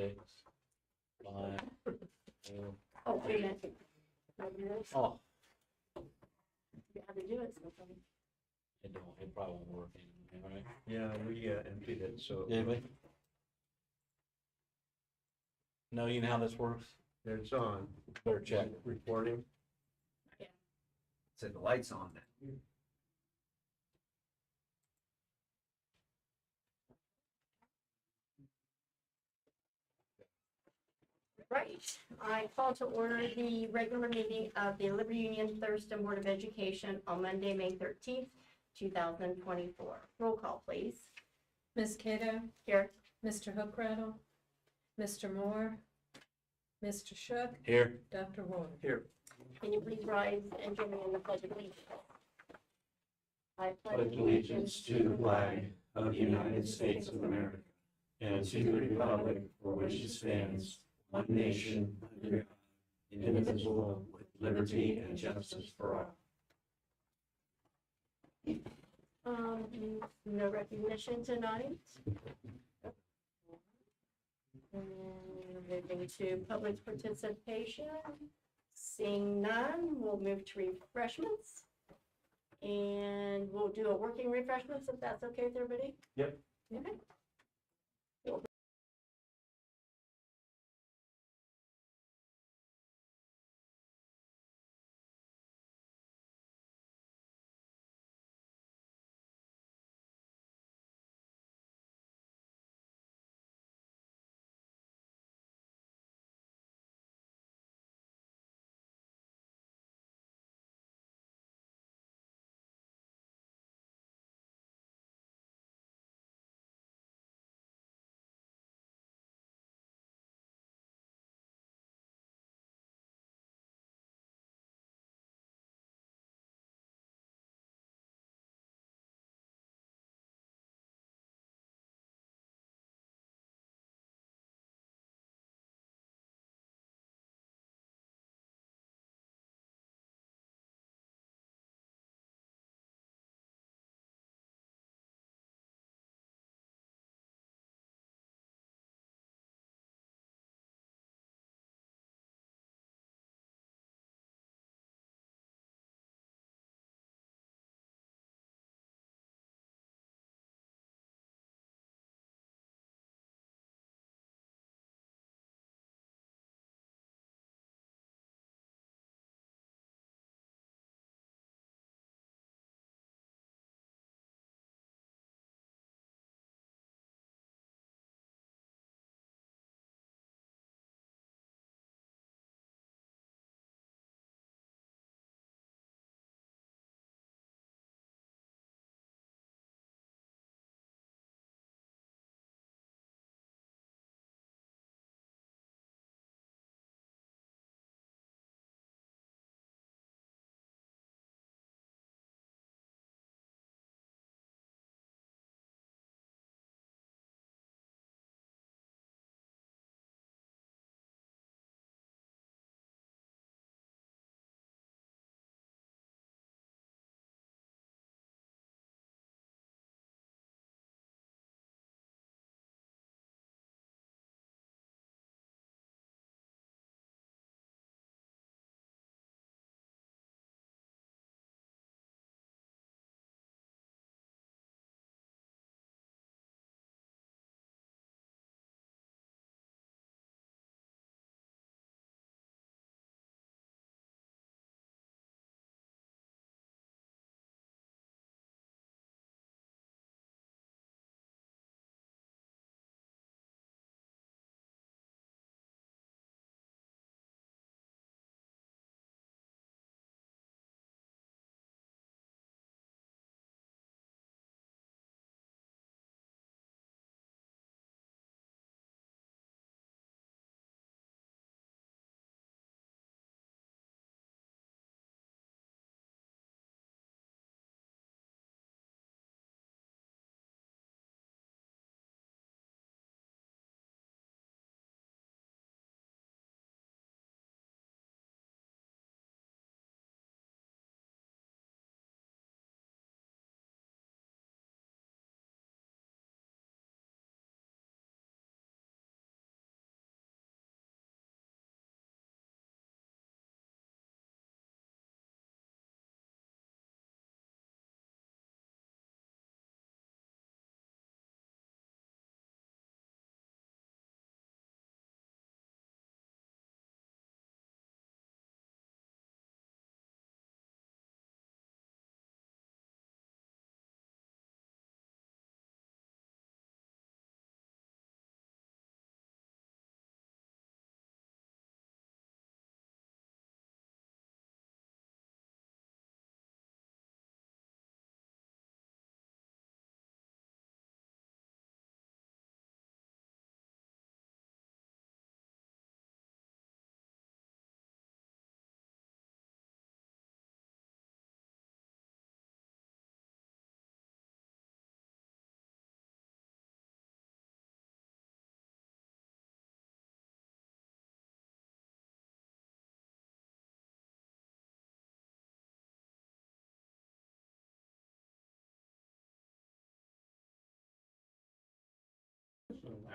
6, 5, 4. Oh, wait a minute. Maybe this. Oh, You had to do it sometime. it probably won't work anyway, right? Yeah, we emptied it, so. Did we? No, you know how this works? It's on. Better check. Recording. Said the light's on then. Right, I call to order the regular meeting of the Liberty Union-Thurston Board of Education on Monday, May 13th, 2024. Roll call, please. Ms. Cato, Here. Mr. Hookrattle, Mr. Moore, Mr. Shook, Here. Dr. Ward. Here. Can you please rise and join me in the pledge of allegiance? I pledge allegiance to the flag of the United States of America and to the republic for which it stands, one nation, under God, indivisible, with liberty and justice for all. No recognition tonight. And moving to public participation. Seeing none, we'll move to refreshments. And we'll do a working refreshments if that's okay with everybody? Yep. Okay.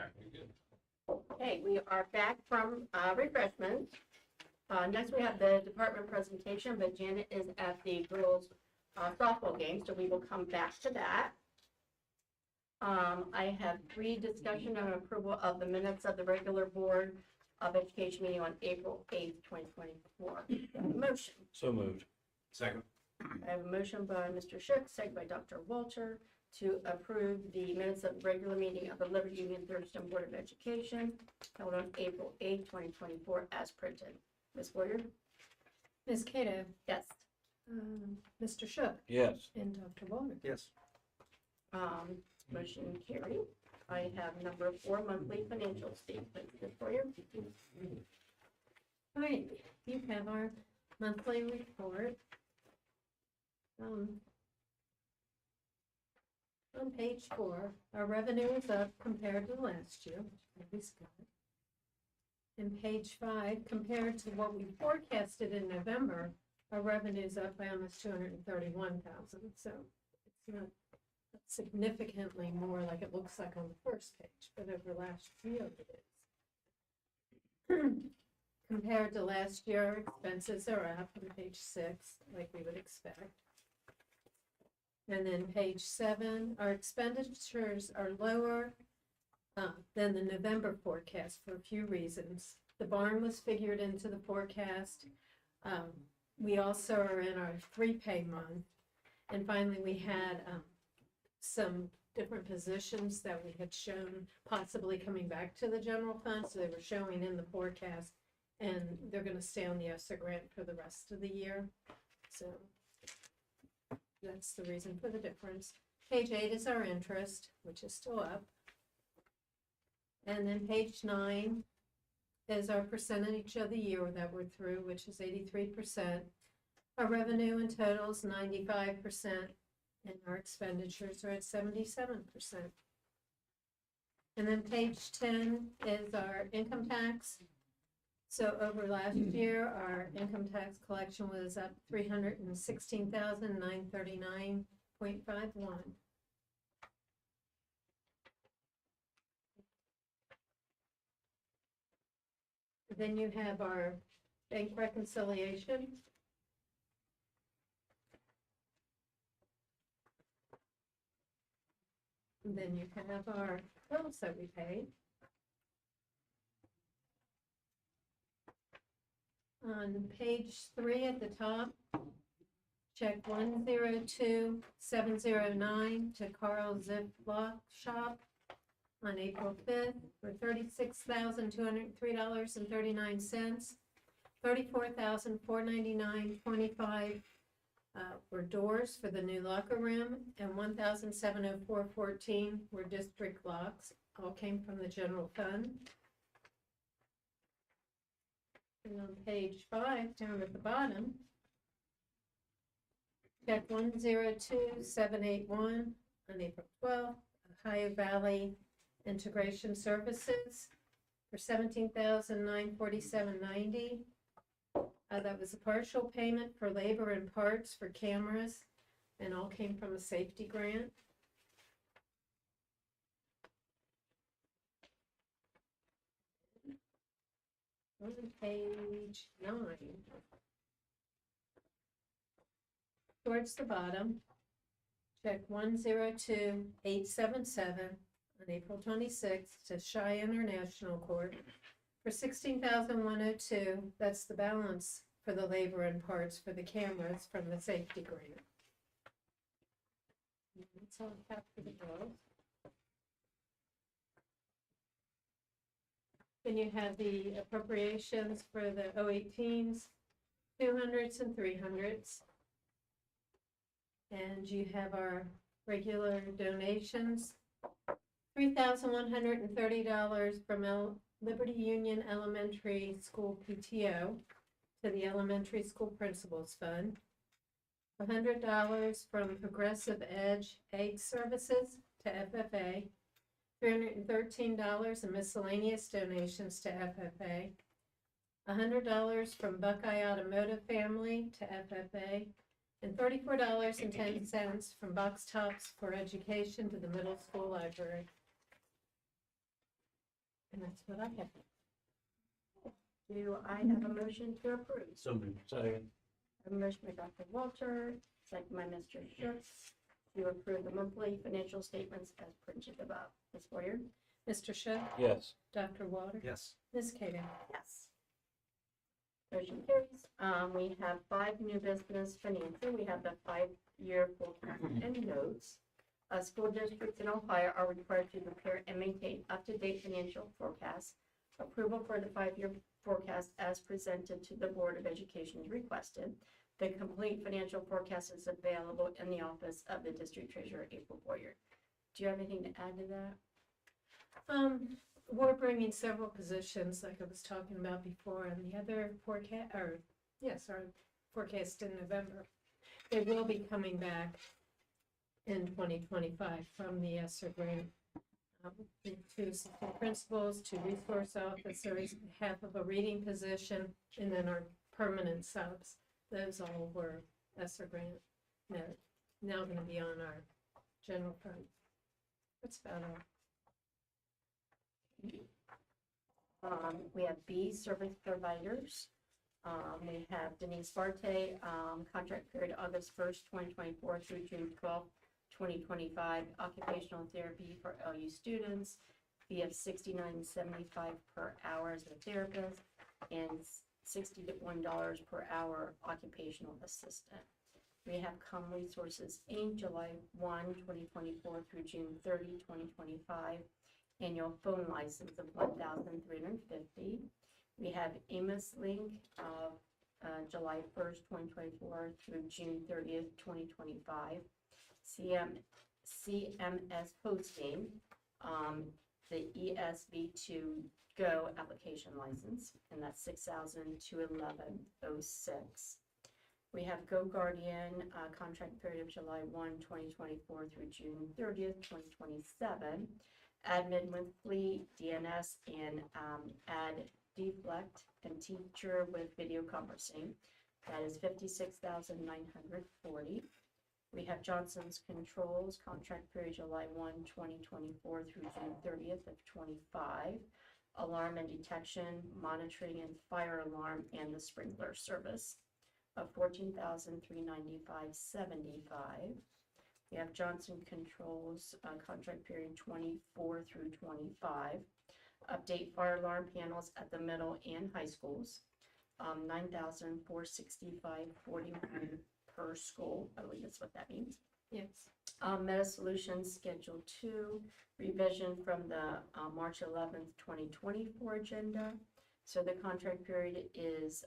right, we good. Okay, we are back from refreshments. Next, we have the department presentation, but Janet is at the girls softball game, so we will come back to that. I have 3 discussion and approval of the minutes of the regular Board of Education meeting on April 8th, 2024. Motion. So moved. Second. I have a motion by Mr. Shook, second by Dr. Walter, to approve the minutes of the regular meeting of the Liberty Union-Thurston Board of Education held on April 8th, 2024, as printed. Ms. Warrior? Ms. Cato, Yes. Mr. Shook, Yes. and Dr. Walter. Yes. Motion carried. I have number 4, monthly financial statements. Ms. Warrior? All right, you have our monthly report. On page 4, our revenue is up compared to last year, which is good. In page 5, compared to what we forecasted in November, our revenue is up by almost $231,000. So it's not significantly more like it looks like on the first page, but over last year it is. Compared to last year, expenses are up on page 6, like we would expect. And then page 7, our expenditures are lower than the November forecast for a few reasons. The barn was figured into the forecast. We also are in our 3-pay month. And finally, we had some different positions that we had shown possibly coming back to the general fund. So they were showing in the forecast, and they're going to stay on the ESSER grant for the rest of the year. So that's the reason for the difference. Page 8 is our interest, which is still up. And then page 9 is our percentage of the year that we're through, which is 83%. Our revenue in total is 95%, and our expenditures are at 77%. And then page 10 is our income tax. So over last year, our income tax collection was up $316,939.51. Then you have our bank reconciliation. And then you have our bills that we paid. On page 3 at the top, check 102709 to Carl Ziplock Shop on April 5th for $36,203.39. $34,499.25 were doors for the new locker room, and $1,704.14 were district locks. All came from the general fund. And on page 5, down at the bottom, check 102781 on April 12th, Ohio Valley Integration Services for $17,947.90. That was a partial payment for labor and parts for cameras, and all came from a safety grant. On page 9, towards the bottom, check 102877 on April 26th to Chi International Court for $16,102. That's the balance for the labor and parts for the cameras from the safety grant. That's all I have for the bills. Then you have the appropriations for the 018s, 200s, and 300s. And you have our regular donations, $3,130 from Liberty Union Elementary School PTO to the Elementary School Principals Fund, $100 from Progressive Edge Egg Services to FFA, $313 in miscellaneous donations to FFA, $100 from Buckeye Automotive Family to FFA, and $34.10 from Box Tops for Education to the Middle School Library. And that's what I have. Do I have a motion to approve? So moved. Second. A motion by Dr. Walter, second by Mr. Schutz, to approve the monthly financial statements as printed above. Ms. Boyer? Mr. Shook, Yes. Dr. Walter, Yes. Ms. Cato. Yes. Motion carries. We have 5 new business financial. We have the 5-year forecast and notes. School districts in Ohio are required to prepare and maintain up-to-date financial forecasts. Approval for the 5-year forecast as presented to the Board of Education is requested. The complete financial forecast is available in the office of the district treasurer, April Boyer. Do you have anything to add to that? We're bringing several positions, like I was talking about before, and the other forecast, our forecast in November. They will be coming back in 2025 from the ESSER grant. 2 assistant principals, 2 resource officers, half of a reading position, and then our permanent subs. Those all were ESSER grant. Now going to be on our general fund. That's about all. We have B, service providers. We have Denise Barte, contract period August 1st, 2024 through June 12th, 2025, occupational therapy for LU students, fee of $69.75 per hour as a therapist, and $61 per hour occupational assistant. We have Com Resources Inc., July 1, 2024 through June 30, 2025, annual phone license of $1,350. We have Amos Link of July 1st, 2024 through June 30th, 2025. CMS hosting, the ESV2 Go application license, and that's $6,211.06. We have Go Guardian, contract period of July 1, 2024 through June 30th, 2027. Admin monthly, DNS, and Ad Deflect, and teacher with video conferencing. That is $56,940. We have Johnson's Controls, contract period July 1, 2024 through June 30th of 25. Alarm and detection, monitoring and fire alarm, and the sprinkler service of $14,395.75. We have Johnson Controls, contract period 24 through 25. Update fire alarm panels at the middle and high schools, $9,465.41 per school. I believe that's what that means. Yes. Meta Solutions Schedule 2, revision from the March 11th, 2024 agenda. So the contract period is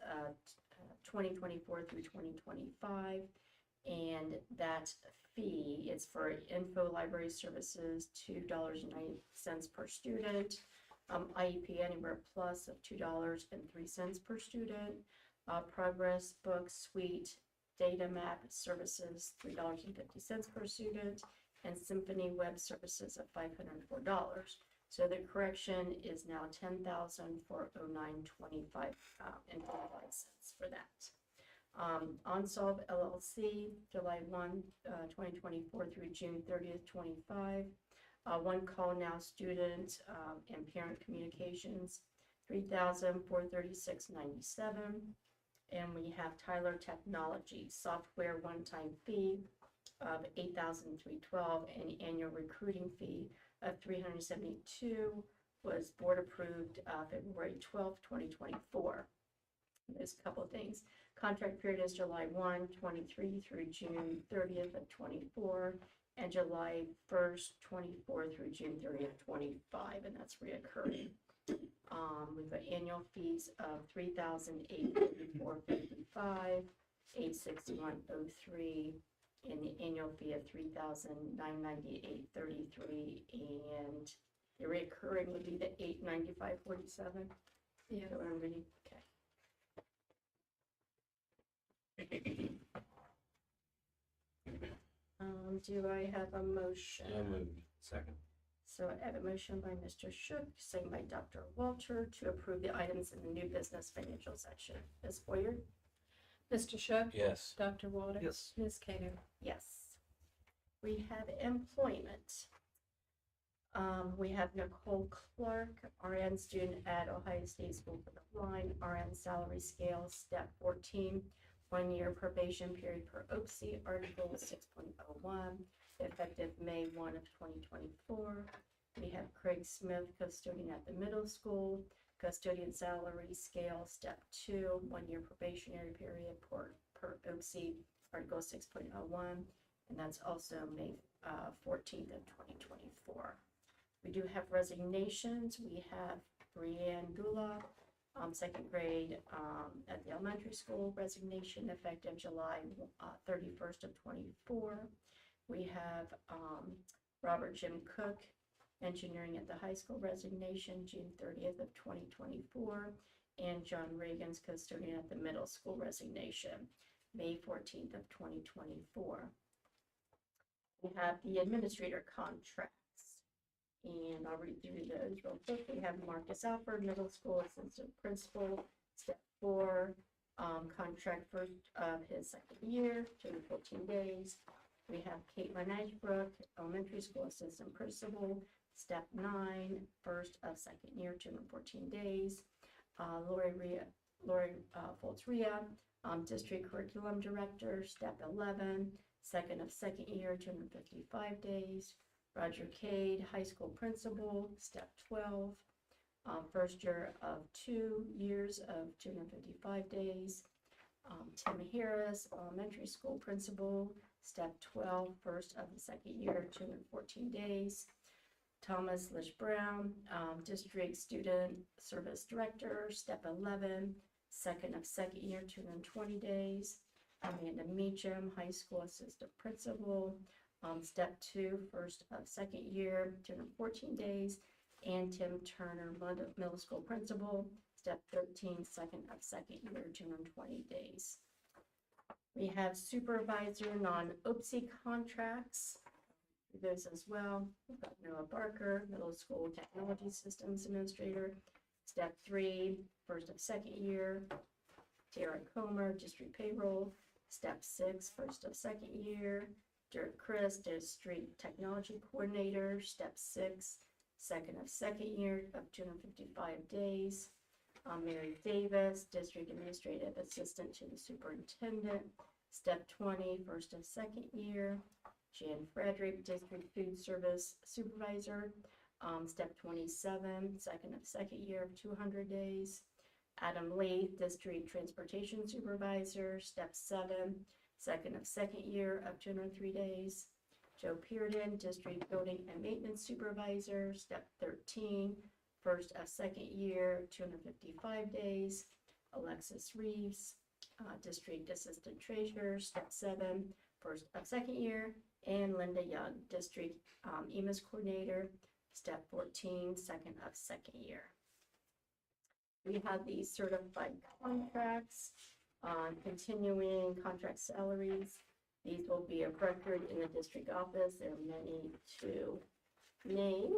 2024 through 2025, and that fee is for info library services, $2.90 per student. IEP Anywhere Plus of $2.03 per student. Progress Book Suite Data Map Services, $3.50 per student, and Symphony Web Services of $504. So the correction is now $10,409.25 and 25 cents for that. Onsolve LLC, July 1, 2024 through June 30th, 25. One Call Now student and parent communications, $3,436.97. And we have Tyler Technology software one-time fee of $8,312 and annual recruiting fee of $372 was board approved February 12th, 2024. There's a couple of things. Contract period is July 1, 23 through June 30th of 24, and July 1st, 24 through June 30th, 25, and that's reoccurring. We've got annual fees of $3,854.55, $861.03, and the annual fee of $3,998.33, and the recurring would be the $895.47. Yeah. So I'm reading, okay. Do I have a motion? So moved. Second. So I have a motion by Mr. Shook, second by Dr. Walter, to approve the items in the new business financial section. Ms. Boyer? Mr. Shook, Yes. Dr. Walter, Yes. Ms. Cato. Yes. We have employment. We have Nicole Clark, RN student at Ohio State School for the Blind, RN salary scale, step 14, 1 year probation period per OPSI, article 6.01, effective May 1 of 2024. We have Craig Smith, custodian at the middle school, custodian salary scale, step 2, 1 year probationary period per OPSI, article 6.01, and that's also May 14th of 2024. We do have resignations. We have Brianne Gula, second grade at the elementary school, resignation effective July 31st of 24. We have Robert Jim Cook, engineering at the high school, resignation June 30th of 2024. And John Reagan's custodian at the middle school, resignation May 14th of 2024. We have the administrator contracts. And I'll read through those real quick. We have Marcus Alford, middle school assistant principal, step 4, contract first of his second year, 214 days. We have Caitlin Ashbrook, elementary school assistant principal, step 9, first of second year, 214 days. Lori Foltz-Ria, district curriculum director, step 11, second of second year, 255 days. Roger Cade, high school principal, step 12, first year of 2 years of 255 days. Tim Harris, elementary school principal, step 12, first of the second year, 214 days. Thomas Lish Brown, district student service director, step 11, second of second year, 220 days. Amanda Meacham, high school assistant principal, step 2, first of second year, 214 days, and Tim Turner, middle school principal, step 13, second of second year, 220 days. We have supervisor non-OPSI contracts, those as well. We've got Noah Barker, middle school technology systems administrator, step 3, first of second year. Tara Comer, district payroll, step 6, first of second year. Dirk Chris, district technology coordinator, step 6, second of second year of 255 days. Mary Davis, district administrative assistant to the superintendent, step 20, first of second year. Jan Frederick, district food service supervisor, step 27, second of second year of 200 days. Adam Lee, district transportation supervisor, step 7, second of second year of 203 days. Joe Pearden, district building and maintenance supervisor, step 13, first of second year, 255 days. Alexis Reeves, district assistant treasurer, step 7, first of second year. And Linda Young, district EMIS coordinator, step 14, second of second year. We have these certified contracts, continuing contract salaries. These will be of record in the district office. There are many to name,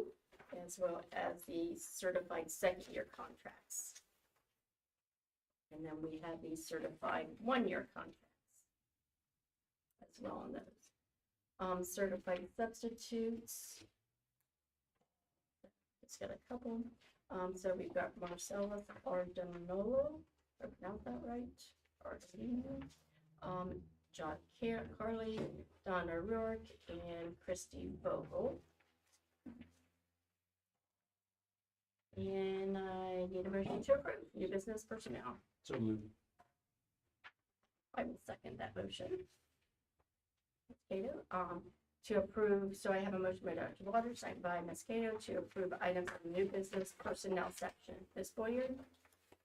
as well as the certified second year contracts. And then we have these certified 1-year contracts as well on those. Certified substitutes. It's got a couple. So we've got Marcellus Ardanolo, if I pronounce that right, Ardino, John Carley, Donna Rourke, and Christy Vogel. And I need a motion to approve new business personnel. So moved. I will second that motion. Cato, to approve, so I have a motion by Dr. Waters, second by Ms. Cato, to approve items in the new business personnel section. Ms. Boyer?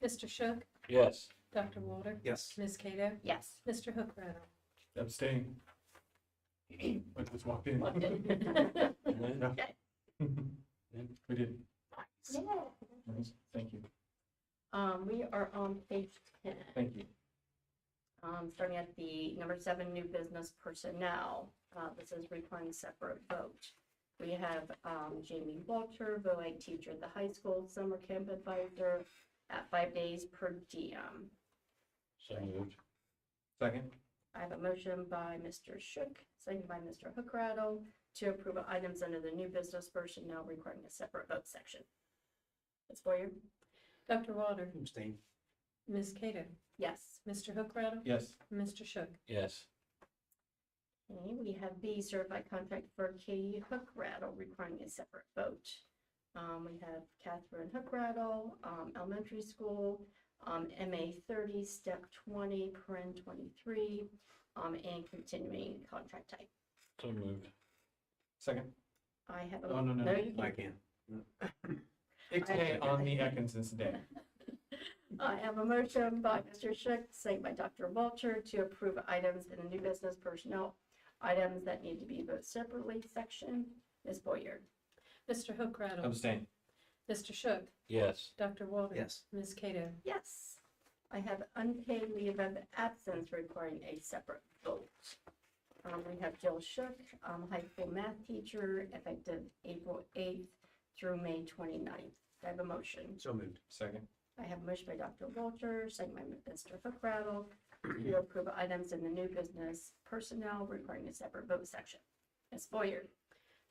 Mr. Shook, Yes. Dr. Walter, Yes. Ms. Cato, Yes. Mr. Hookrattle. Abstain. I just walked in. Loved it. And then- Okay. We did. Yeah. Thank you. We are on page 10. Thank you. Starting at the number 7, new business personnel. This is requiring separate vote. We have Jamie Walter, VOAG teacher at the high school, summer camp advisor at 5 days per diem. So moved. Second. I have a motion by Mr. Shook, second by Mr. Hookrattle, to approve items under the new business personnel requiring a separate vote section. Ms. Boyer? Dr. Walter, Abstain. Ms. Cato, Yes. Mr. Hookrattle, Yes. Mr. Shook. Yes. Okay, we have B, certified contract for Katie Hookrattle requiring a separate vote. We have Catherine Hookrattle, elementary school, MA 30, step 20, paren 23, and continuing contract type. So moved. Second. I have a. Oh, no, no, No, no, you I can't. can't. It's day on the Atkinson's day. I have a motion by Mr. Shook, second by Dr. Walter, to approve items in the new business personnel, items that need to be voted separately section. Ms. Boyer? Mr. Hookrattle, Abstain. Mr. Shook, Yes. Dr. Walter. Yes. Ms. Cato, Yes. I have unpaid leave of absence requiring a separate vote. We have Jill Shook, high school math teacher, effective April 8th through May 29th. I have a motion. So moved. Second. I have a motion by Dr. Walter, second by Mr. Hookrattle, to approve items in the new business personnel requiring a separate vote section. Ms. Boyer?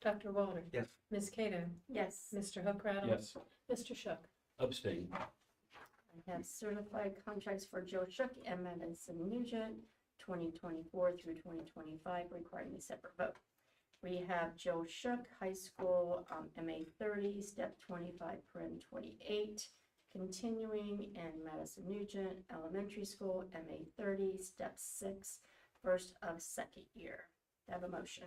Dr. Walter. Yes. Ms. Cato, Yes. Mr. Hookrattle. Yes. Mr. Shook. Abstain. I have certified contracts for Joe Shook and Madison Nugent, 2024 through 2025, requiring a separate vote. We have Joe Shook, high school, MA 30, step 25, paren 28, continuing, and Madison Nugent, elementary school, MA 30, step 6, first of second year. I have a motion.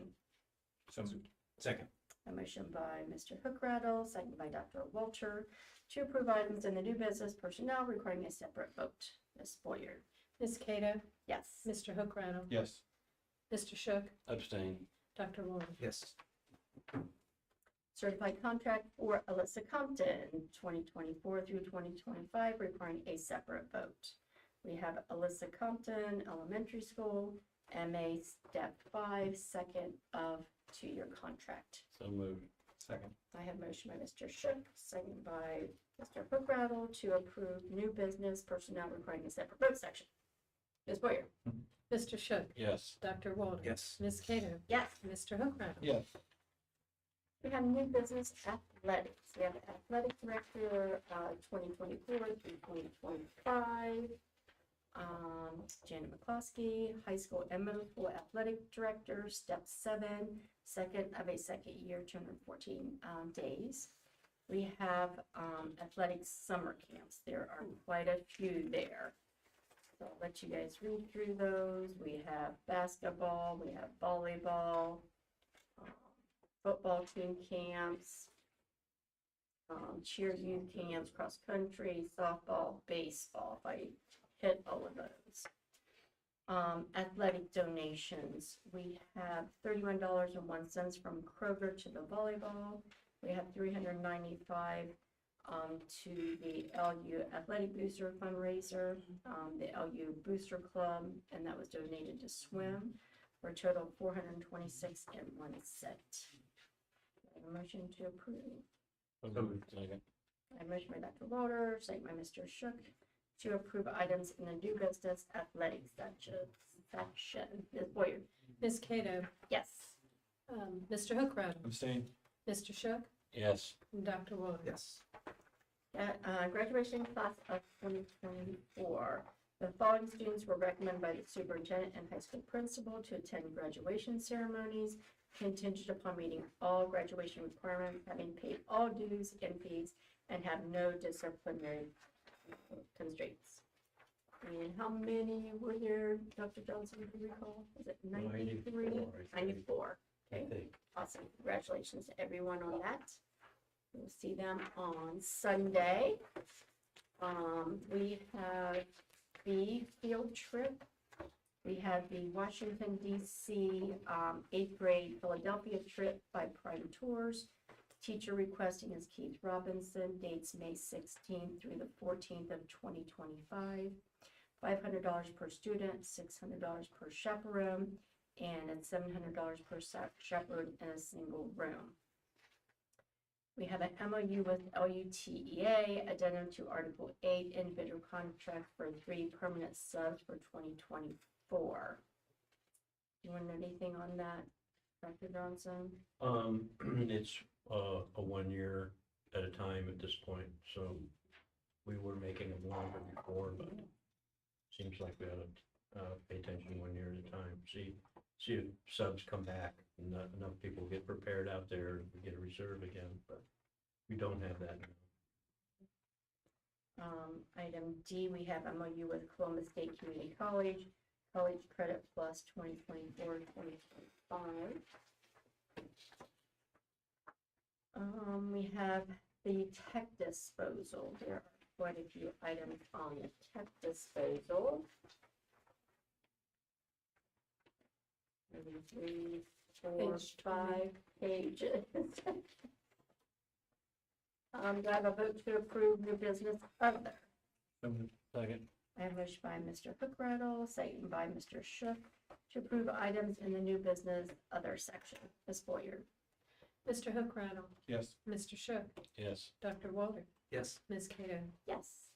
So moved. Second. A motion by Mr. Hookrattle, second by Dr. Walter, to approve items in the new business personnel requiring a separate vote. Ms. Boyer? Ms. Cato, Yes. Mr. Hookrattle, Yes. Mr. Shook, Abstain. Dr. Walter. Yes. Certified contract for Alyssa Compton, 2024 through 2025, requiring a separate vote. We have Alyssa Compton, elementary school, MA step 5, second of 2-year contract. So moved. Second. I have motion by Mr. Shook, second by Mr. Hookrattle, to approve new business personnel requiring a separate vote section. Ms. Boyer? Mr. Shook, Yes. Dr. Walter. Yes. Ms. Cato, Yes. Mr. Hookrattle. Yes. We have new business athletics. We have athletic director, 2024 through 2025. Janet McCloskey, high school and middle school athletic director, step 7, second of a second year, 214 days. We have athletic summer camps. There are quite a few there. So I'll let you guys read through those. We have basketball, we have volleyball, football team camps, cheer youth camps, cross country, softball, baseball, if I hit all of those. Athletic donations, we have $31.01 from Kroger to the volleyball. We have $395 to the LU Athletic Booster fundraiser, the LU Booster Club, and that was donated to swim for a total of $426 and 1 cent. A motion to approve. So moved. Second. I motion by Dr. Walter, second by Mr. Shook, to approve items in the new business athletics section. Ms. Boyer? Ms. Cato, Yes. Mr. Hookrattle, Abstain. Mr. Shook, Yes. and Dr. Walter. Yes. Graduation class of 2024. The following students were recommended by the superintendent and high school principal to attend graduation ceremonies contingent upon meeting all graduation requirements, having paid all dues and fees, and have no disciplinary constraints. And how many were there, Dr. Johnson, do you recall? Was it 93? 94. I Okay, think. awesome. Congratulations to everyone on that. We'll see them on Sunday. We have the field trip. We have the Washington DC 8th grade Philadelphia trip by Prime Tours. Teacher requesting is Keith Robinson, dates May 16th through the 14th of 2025. $500 per student, $600 per chaperone, and it's $700 per chaperone in a single room. We have an MOU with LUTEA, addendum to Article 8, individual contract for 3 permanent subs for 2024. Do you want to know anything on that? Dr. Johnson? It's a 1 year at a time at this point, so we were making them longer before, but seems like we ought to pay attention 1 year at a time. See if subs come back, and not enough people get prepared out there, and we get a reserve again, but we don't have that now. Item D, we have MOU with Columbus State Community College, College Credit Plus 2024-2025. We have the tech disposal. There are quite a few items on the tech disposal. Maybe 3, 4, Page 5 pages. Do I have a vote to approve new business other? So moved. Second. I have a motion by Mr. Hookrattle, second by Mr. Shook, to approve items in the new business other section. Ms. Boyer? Mr. Hookrattle, Yes. Mr. Shook, Yes. Dr. Walter, Yes. Ms. Cato. Yes.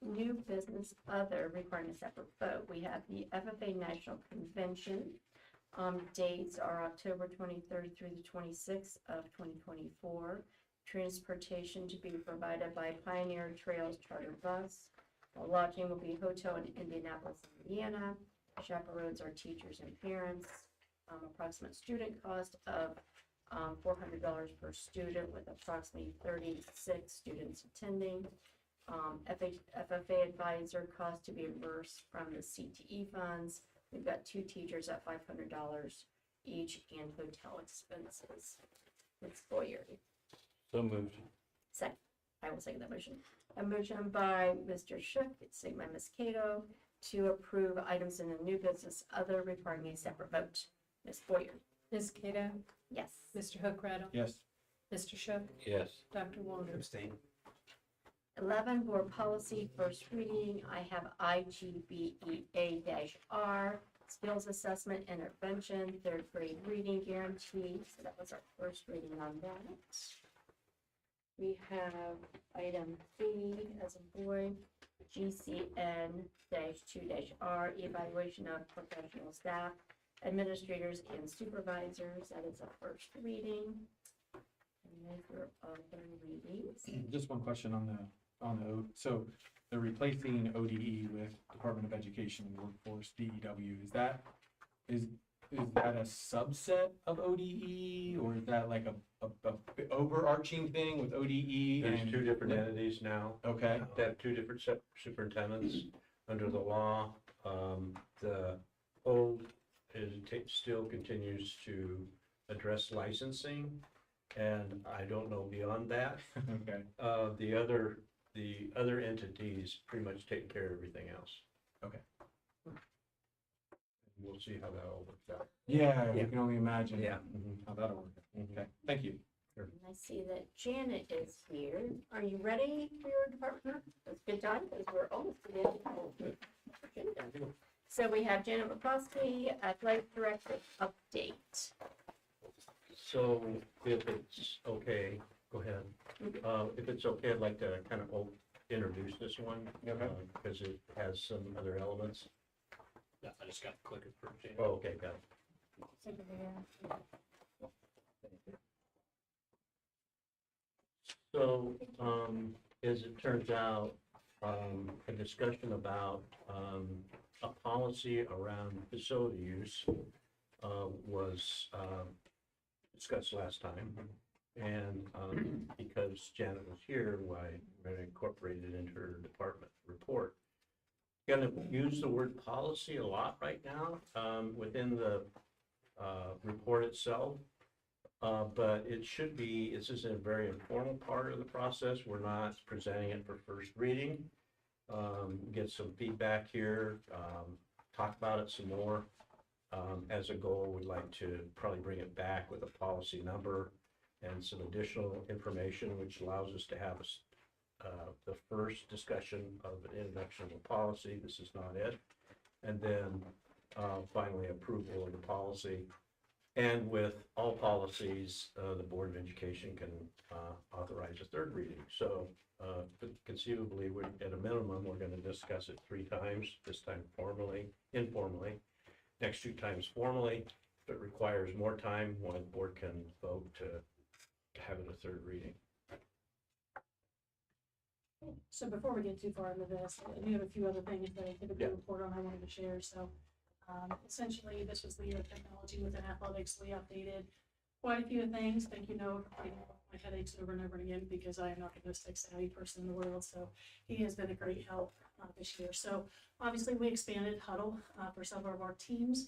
New business other requiring a separate vote. We have the FFA National Convention. Dates are October 23rd through the 26th of 2024. Transportation to be provided by Pioneer Trails Charter Bus. Lodging will be hotel in Indianapolis, Indiana. Chaperones are teachers and parents. Approximate student cost of $400 per student with approximately 36 students attending. FFA advisor cost to be reimbursed from the CTE funds. We've got 2 teachers at $500 each and hotel expenses. Ms. Boyer? So moved. Second. I will second that motion. A motion by Mr. Shook, second by Ms. Cato, to approve items in the new business other requiring a separate vote. Ms. Boyer? Ms. Cato, Yes. Mr. Hookrattle, Yes. Mr. Shook, Yes. Dr. Walter. Abstain. 11, board policy, first reading. I have IGBEA-R, skills assessment intervention, 3rd grade reading guarantee. So that was our first reading on that. We have item B as a boy, GCN-2-R, evaluation of professional staff, administrators and supervisors. That is our first reading. And those are other readings. Just one question on the so they're replacing ODE with Department of Education and Workforce, DEW. Is that a subset of ODE, or is that like a overarching thing with ODE? There's and 2 different entities now. Okay. They have 2 different superintendents under the law. The old still continues to address licensing, and I don't know beyond that. Okay. The other entities pretty much take care of everything else. Okay. We'll see how that all works out. Yeah, Yeah. you can only imagine. Yeah. How that'll work. Okay. Thank you. And I see that Janet is here. Are you ready for your department? That's a good time because we're almost to the end of the agenda. So we have Janet McCloskey, Athletic Director update. So if it's okay, go ahead. If it's okay, I'd like to kind of introduce this one. Okay. Because it has some other elements. Yeah, I just got the clicker for Janet. Oh, okay, got it. So, as it turns out, a discussion about a policy around facility use was discussed last time. And because Janet was here, why we're gonna incorporate it into her department report. Gonna use the word policy a lot right now within the report itself. But it should be, this is a very informal part of the process. We're not presenting it for first reading. Get some feedback here, talk about it some more. As a goal, we'd like to probably bring it back with a policy number and some additional information, which allows us to have the first discussion of an introduction of a policy. This is not it. And then finally approval of the policy. And with all policies, the Board of Education can authorize a 3rd reading. So conceivably, at a minimum, we're going to discuss it 3 times, this time informally, next 2 times formally. if it requires more time, one board can vote to have it a third reading. So before we get too far into this, I do have a few other things that I typically report on I wanted to share, so. Essentially, this was the year of technology within athletics. We updated quite a few things. Thank you, Noah, for putting my headaches over and over again, because I am not the most tech savvy person in the world, so he has been a great help this year. So obviously, we expanded Huddle for several of our teams.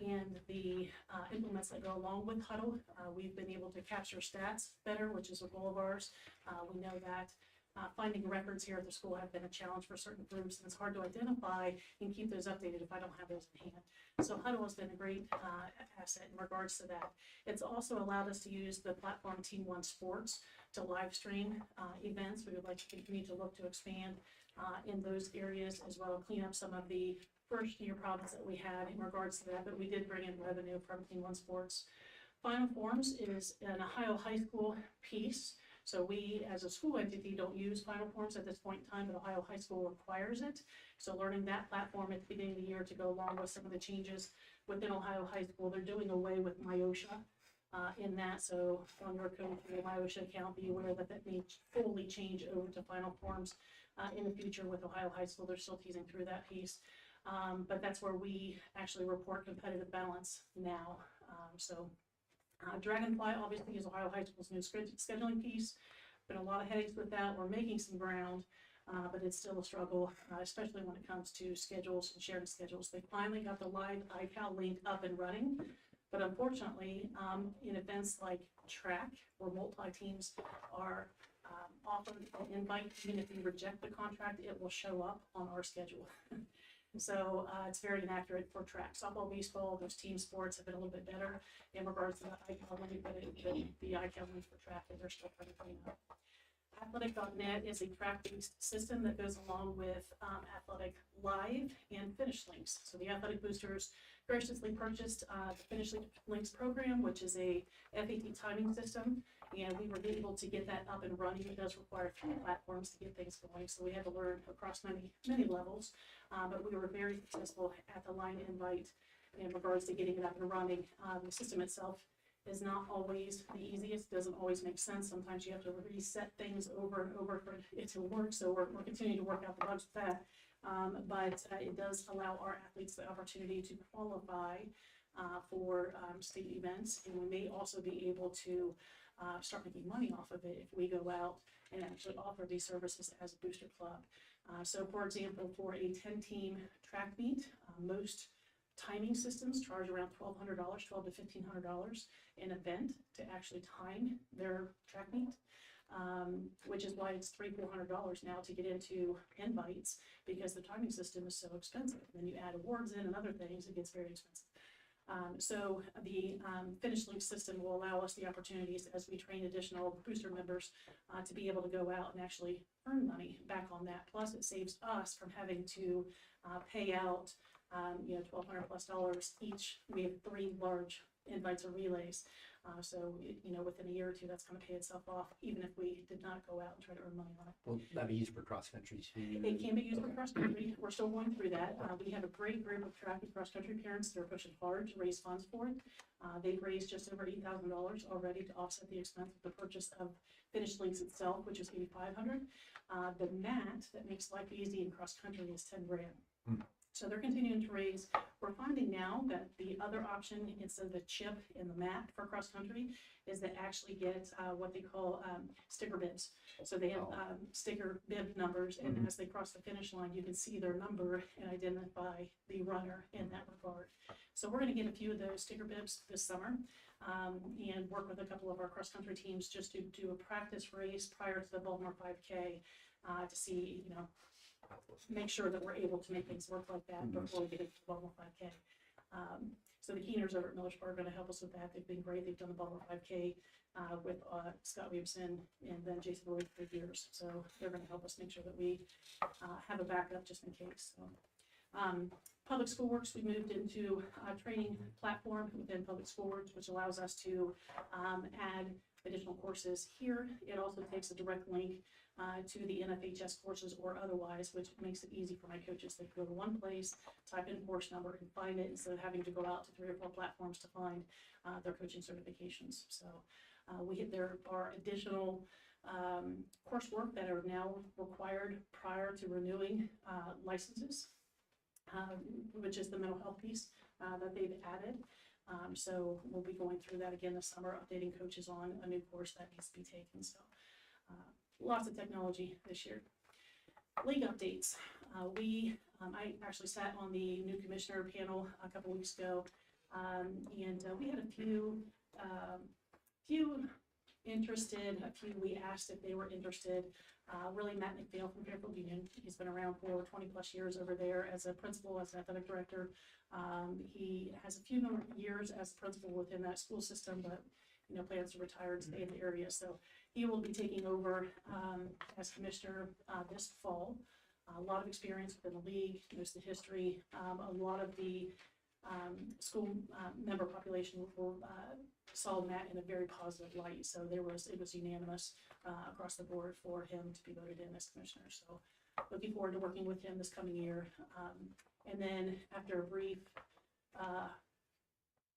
And the implements that go along with Huddle. We've been able to capture stats better, which is a goal of ours. We know that finding records here at the school have been a challenge for certain groups, and it's hard to identify and keep those updated if I don't have those in hand. So Huddle has been a great asset in regards to that. It's also allowed us to use the platform Team One Sports to live stream events. We would like to continue to look to expand in those areas, as well as clean up some of the first year problems that we had in regards to that, but we did bring in revenue from Team One Sports. Final Forms is an Ohio high school piece. So we, as a school entity, don't use Final Forms at this point in time, but Ohio High School requires it. So learning that platform at the beginning of the year to go along with some of the changes within Ohio High School, they're doing away with MyOSHA in that. So on your code for your MyOSHA account, be aware that that may fully change over to Final Forms in the future with Ohio High School. They're still teasing through that piece. But that's where we actually report competitive balance now. Dragonfly obviously is Ohio High School's new scheduling piece. Been a lot of headaches with that. We're making some ground, but it's still a struggle, especially when it comes to schedules and sharing schedules. They finally got the live iCal link up and running, but unfortunately, in events like track, where multi-teams are offered an invite, even if you reject the contract, it will show up on our schedule. So it's very inaccurate for track. Softball, baseball, those team sports have been a little bit better in regards to the iCal link, but the iCal link for track, they're still trying to clean up. Athletic.net is a track-based system that goes along with Athletic Live and Finish Links. So the Athletic Boosters graciously purchased the Finish Links program, which is a FAT timing system, and we were able to get that up and running. It does require 3 platforms to get things going, so we had to learn across many levels, but we were very successful at the line invite in regards to getting it up and running. The system itself is not always the easiest, doesn't always make sense. Sometimes you have to reset things over and over for it to work, so we're continuing to work out the bugs with that. But it does allow our athletes the opportunity to qualify for state events, and we may also be able to start making money off of it if we go out and actually offer these services as a booster club. So for example, for a 10-team track meet, most timing systems charge around $1,200, $1,200 to $1,500 an event to actually time their track meet, which is why it's $300-400 now to get into invites, because the timing system is so expensive. Then you add awards in and other things, it gets very expensive. So the Finish Link system will allow us the opportunities as we train additional booster members to be able to go out and actually earn money back on that. Plus it saves us from having to pay out $1,200+ each. We have 3 large invites or relays. So within a year or two, that's going to pay itself off, even if we did not go out and try to earn money on it. Will that be used for cross country too? It can be used for cross country. We're still going through that. We have a great group of track and cross country parents that are pushing hard to raise funds for it. They've raised just over $8,000 already to offset the expense of the purchase of Finish Links itself, which is $8,500. The mat that makes life easy in cross country is $10,000. So they're continuing to raise. We're finding now that the other option, instead of the chip in the mat for cross country, is to actually get what they call sticker bibs. So they have sticker bib numbers, and as they cross the finish line, you can see their number and identify the runner in that regard. So we're going to get a few of those sticker bibs this summer and work with a couple of our cross country teams just to do a practice race prior to the Baltimore 5K to see, make sure that we're able to make things work like that before we get into the Baltimore 5K. So the Keeners over at Millersburg are going to help us with that. They've been great. They've done the Baltimore 5K with Scott Williamson and then Jason Lloyd for years. So they're going to help us make sure that we have a backup just in case. So, Public School Works, we moved into a training platform within Public School Works, which allows us to add additional courses here. It also takes a direct link to the NFHS courses or otherwise, which makes it easy for my coaches. They can go to one place, type in course number and find it instead of having to go out to 3 or 4 platforms to find their coaching certifications. So there are additional coursework that are now required prior to renewing licenses, which is the mental health piece that they've added. So we'll be going through that again this summer, updating coaches on a new course that needs to be taken. So lots of technology this year. League updates. I actually sat on the new commissioner panel a couple weeks ago, and we had a few interested, a few we asked if they were interested. Really, Matt McPhail from Fairfield Union. He's been around for 20 plus years over there as a principal, as an athletic director. He has a few more years as a principal within that school system, but plans to retire and stay in the area. So he will be taking over as commissioner this fall. A lot of experience within the league, knows the history. A lot of the school member population saw Matt in a very positive light. So it was unanimous across the board for him to be voted in as commissioner. So looking forward to working with him this coming year. And then after a brief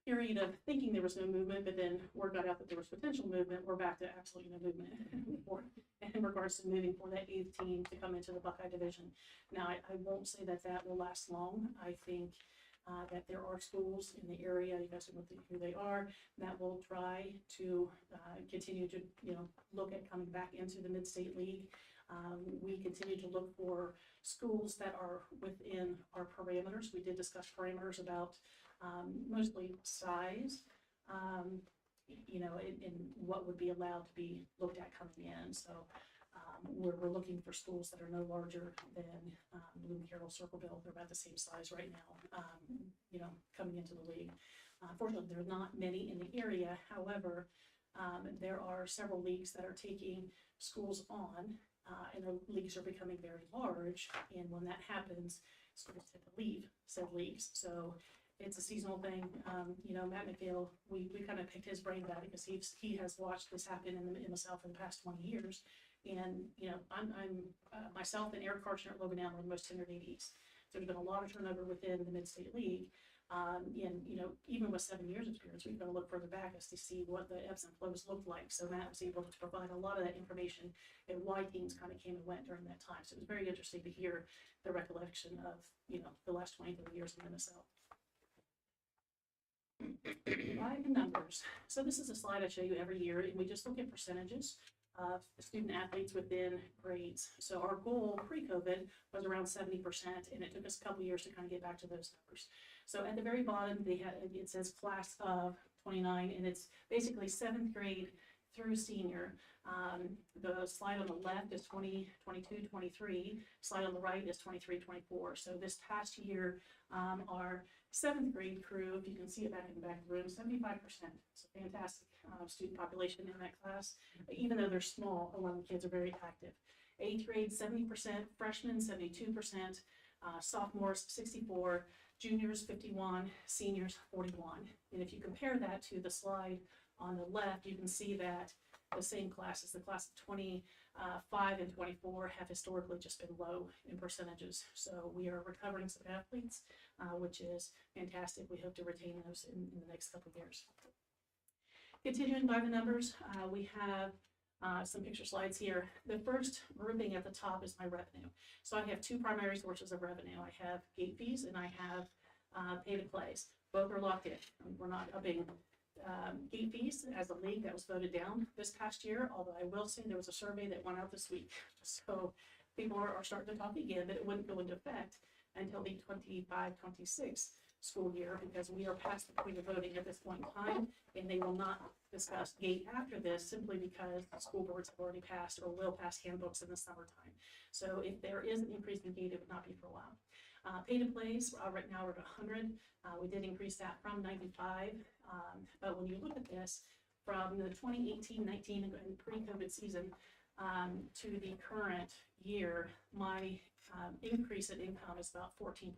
period of thinking there was no movement, but then word got out that there was potential movement, we're back to absolutely no movement in regards to moving for that 8th team to come into the Buckeye division. Now, I won't say that will last long. I think that there are schools in the area, you guys know who they are, that will try to continue to look at coming back into the Mid-State League. We continue to look for schools that are within our parameters. We did discuss parameters about mostly size, and what would be allowed to be looked at coming in. So we're looking for schools that are no larger than Bloom, Carroll, Circleville. They're about the same size right now, coming into the league. Fortunately, there are not many in the area. However, there are several leagues that are taking schools on, and the leagues are becoming very large. And when that happens, schools tend to leave said leagues. So it's a seasonal thing. Matt McPhail, we kind of picked his brain about it because he has watched this happen in the MSL for the past 20 years. And, I'm myself and Eric Karchner at Logan Allen are the most tenured ADs. So there's been a lot of turnover within the Mid-State League. And, even with 7 years experience, we've got to look further back as to see what the ebbs and flows looked like. So Matt was able to provide a lot of that information and why teams kind of came and went during that time. So it was very interesting to hear the recollection of, the last 20, 30 years in the MSL. By the numbers. So this is a slide I show you every year, and we just look at percentages of student athletes within grades. So our goal pre-COVID was around 70%, and it took us a couple years to kind of get back to those numbers. So at the very bottom, it says class of 29, and it's basically 7th grade through senior. The slide on the left is 22, 23. Slide on the right is 23, 24. So this past year, our 7th grade crew, if you can see it back in the back of the room, 75%. It's a fantastic student population in that class. Even though they're small, a lot of the kids are very active. 8th grade, 70%, freshmen, 72%, sophomores, 64%, juniors, 51%, seniors, 41%. And if you compare that to the slide on the left, you can see that the same classes, the class of 25 and 24, have historically just been low in percentages. So we are recovering some athletes, which is fantastic. We hope to retain those in the next couple of years. Continuing by the numbers, we have some picture slides here. The first grouping at the top is my revenue. So I have 2 primary sources of revenue. I have gate fees and I have pay to plays. Both are locked in. We're not upping gate fees as a league. That was voted down this past year, although I will say there was a survey that went out this week. So people are starting to talk again that it wouldn't go into effect until the 25-26 school year, because we are past the point of voting at this point in time, and they will not discuss gate after this simply because school boards have already passed or will pass handbooks in the summertime. So if there is an increase in gate, it would not be for a while. Pay to plays, right now we're at 100. We did increase that from 95. But when you look at this, from the 2018-19 and pre-COVID season to the current year, my increase in income is about 14%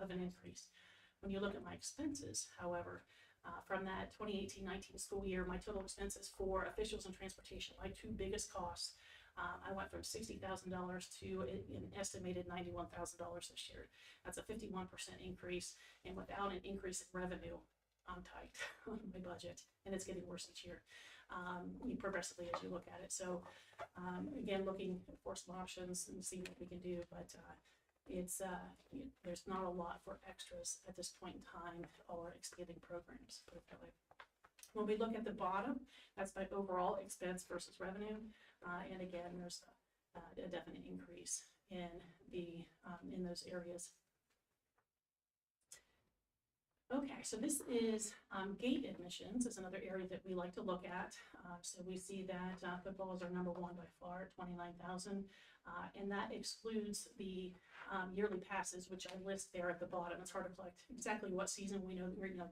of an increase. When you look at my expenses, however, from that 2018-19 school year, my total expenses for officials and transportation, my 2 biggest costs, I went from $60,000 to an estimated $91,000 this year. That's a 51% increase, and without an increase in revenue, I'm tight on my budget, and it's getting worse each year, progressively as you look at it. So, again, looking for some options and see what we can do, but it's there's not a lot for extras at this point in time or expanding programs. Put it that way. When we look at the bottom, that's my overall expense versus revenue, and again, there's a definite increase in the in those areas. Okay, so this is gate admissions is another area that we like to look at. So we see that football is our number one by far, 29,000, and that excludes the yearly passes, which I list there at the bottom. It's hard to collect exactly what season we know,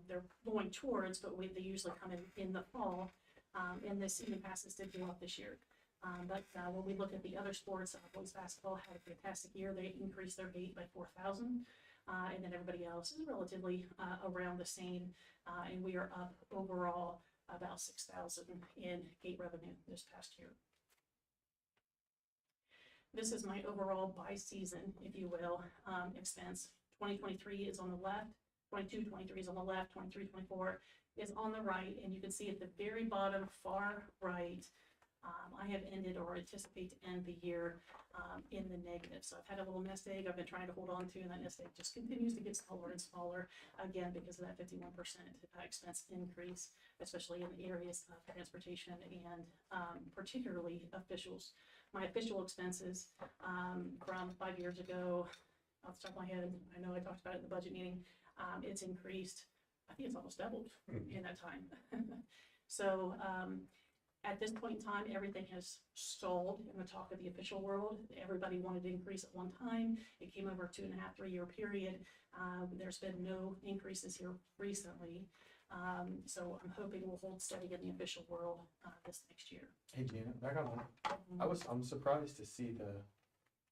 they're going towards, but they usually come in the fall, and the season passes did go up this year. But when we look at the other sports, boys basketball had a fantastic year. They increased their gate by 4,000. And then everybody else is relatively around the same, and we are up overall about 6,000 in gate revenue this past year. This is my overall by season, if you will, expense. 2023 is on the left, 22-23 is on the left, 23-24 is on the right, and you can see at the very bottom far right, I have ended or anticipate to end the year in the negative. So I've had a little nest egg I've been trying to hold on to, and that nest egg just continues to get smaller and smaller, again, because of that 51% expense increase, especially in the areas of transportation and particularly officials. My official expenses from 5 years ago, off the top of my head, I know I talked about it in the budget meeting, it's increased, I think it's almost doubled in that time. So, at this point in time, everything has stalled in the talk of the official world. Everybody wanted to increase at one time. It came over a 2.5, 3 year period. There's been no increases here recently. So I'm hoping we'll hold steady in the official world this next year. Hey, Gina, back on that. I'm surprised to see the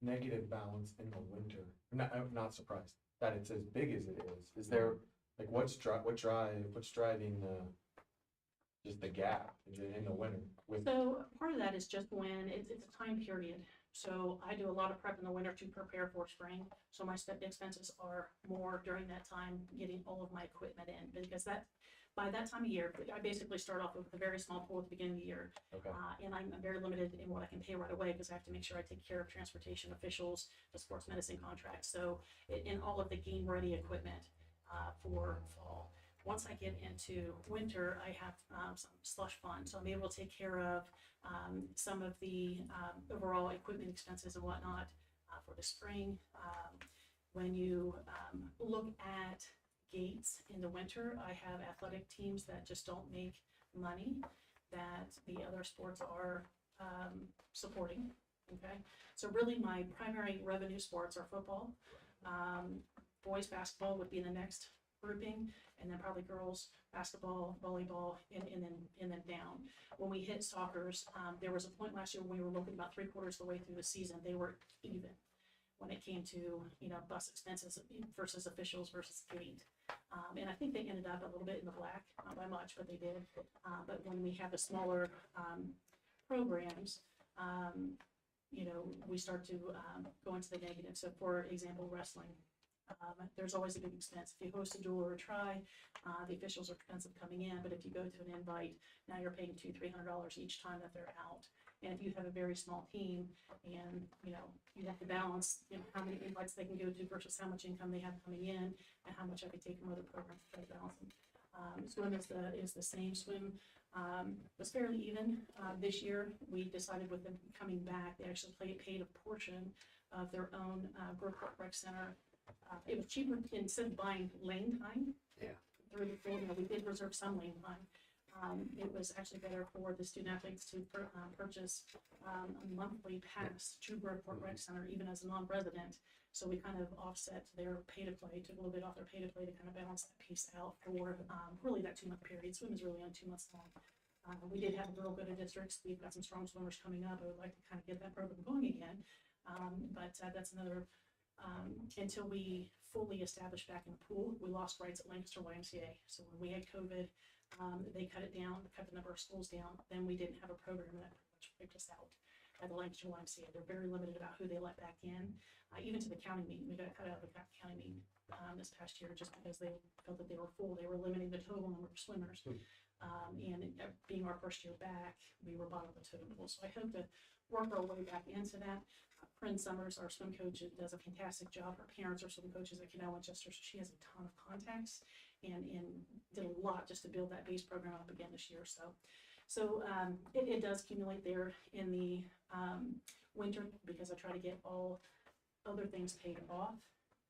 negative balance in the winter. I'm not surprised that it's as big as it is. Is there, like, what's driving just the gap in the winter? So part of that is just when it's a time period. So I do a lot of prep in the winter to prepare for spring. So my expenses are more during that time, getting all of my equipment in, because by that time of year, I basically start off with a very small pool at the beginning of the year. Okay. And I'm very limited in what I can pay right away, because I have to make sure I take care of transportation officials, the sports medicine contracts, so in all of the game ready equipment for fall. Once I get into winter, I have some slush fund, so I'm able to take care of some of the overall equipment expenses and whatnot for the spring. When you look at gates in the winter, I have athletic teams that just don't make money that the other sports are supporting. Okay, so really my primary revenue sports are football. Boys basketball would be the next grouping, and then probably girls basketball, volleyball, and then down. When we hit soccer's, there was a point last year when we were looking about 3/4 of the way through the season, they were even when it came to bus expenses versus officials versus gate. And I think they ended up a little bit in the black, not by much, but they did. But when we have the smaller programs, we start to go into the negative. So for example, wrestling. There's always a big expense. If you host a duel or a try, the officials are expensive coming in, but if you go to an invite, now you're paying $200-300 each time that they're out. And if you have a very small team and, you have to balance, how many invites they can go to versus how much income they have coming in and how much I could take from other programs to try to balance them. Swim is the same. Swim was fairly even. This year, we decided with them coming back, they actually paid a portion of their own Grove Park Rec Center. It was cheaper instead of buying lane time. Yeah. Through the fall, we did reserve some lane time. It was actually better for the student athletes to purchase a monthly pass to Grove Park Rec Center, even as a non-resident. So we kind of offset their pay to play, took a little bit off their pay to play to kind of balance that piece out for really that 2 month period. Swim is really only 2 months long. We did have a girl go to districts. We've got some strong swimmers coming up. I would like to kind of get that program going again. But that's another. Until we fully established back in the pool, we lost rights at Lancaster YMCA. So when we had COVID, they cut it down, cut the number of schools down. Then we didn't have a program that pretty much picked us out. at the Lancaster YMCA. They're very limited about who they let back in, even to the county meeting. We got cut out of the county meeting this past year just because they felt that they were full. They were limiting the total number of swimmers. And being our first year back, we were bottom of the totem pole. So I hope to work our way back into that. Prin Summers, our swim coach, does a fantastic job. Her parents are swim coaches at Canal Winchester, so she has a ton of contacts and did a lot just to build that base program up again this year. So it does accumulate there in the winter because I try to get all other things paid off.